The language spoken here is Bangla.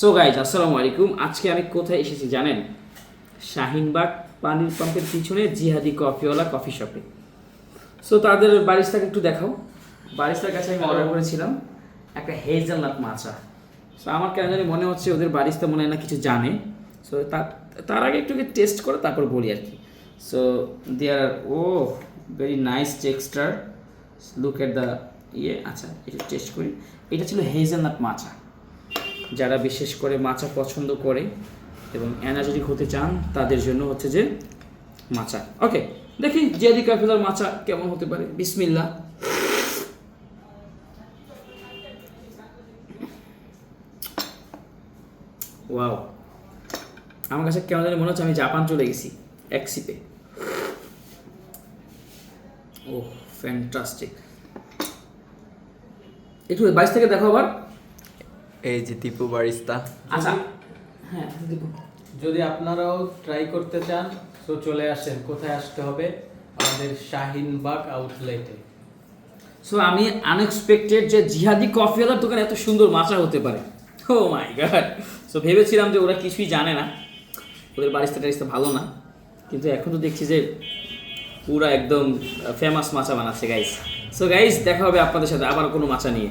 সো গাইজ আসসালামু আলাইকুম। আজকে আমি কোথায় এসেছি জানেন? শাহিনবাগ পানির পাম্পের পিছনে জিহাদি কফিওয়ালা কফি শপে। সো তাদের বারিস্তাকে একটু দেখাও। বারিস্তার কাছে আমি অর্ডার করেছিলাম একটা হেজেলনাট মাচা। সো আমার কেন জানি মনে হচ্ছে ওদের বারিস্তা মনে হয় না কিছু জানে। সো তার আগে একটু টেস্ট করে তারপর বলি আর কি। সো দেয়ার ও very nice texture, look at the আচ্ছা এটা টেস্ট করি। এটা ছিল হেজেলনাট মাচা। যারা বিশেষ করে মাচা পছন্দ করে এবং এনার্জেটিক হতে চান তাদের জন্য হচ্ছে যে মাচা। ওকে, দেখি জিহাদি কফিওয়ালার মাচা কেমন হতে পারে। বিসমিল্লাহ। ওয়াও, আমার কাছে কেমন জানি মনে হচ্ছে আমি জাপান চলে গেছি এক সিপে। ও ফ্যান্টাস্টিক। একটু বাইশ থেকে দেখো আবার। এই যে টিপু বারিস্তা। আচ্ছা হ্যাঁ, যদি আপনারাও ট্রাই করতে চান তো চলে আসেন। কোথায় আসতে হবে? আমাদের শাহিনবাগ আউটলেটে। সো আমি আনএক্সপেক্টেড যে জিহাদি কফিওয়ালার দোকানে এত সুন্দর মাচা হতে পারে। ও মাই গড। সো ভেবেছিলাম যে ওরা কিছুই জানে না, ওদের বারিস্তা টারিস্তা ভালো না, কিন্তু এখন তো দেখছি যে পুরা একদম ফেমাস মাচা বানাচ্ছে গাইস। সো গাইস দেখা হবে আপনাদের সাথে আবার কোনো মাচা নিয়ে।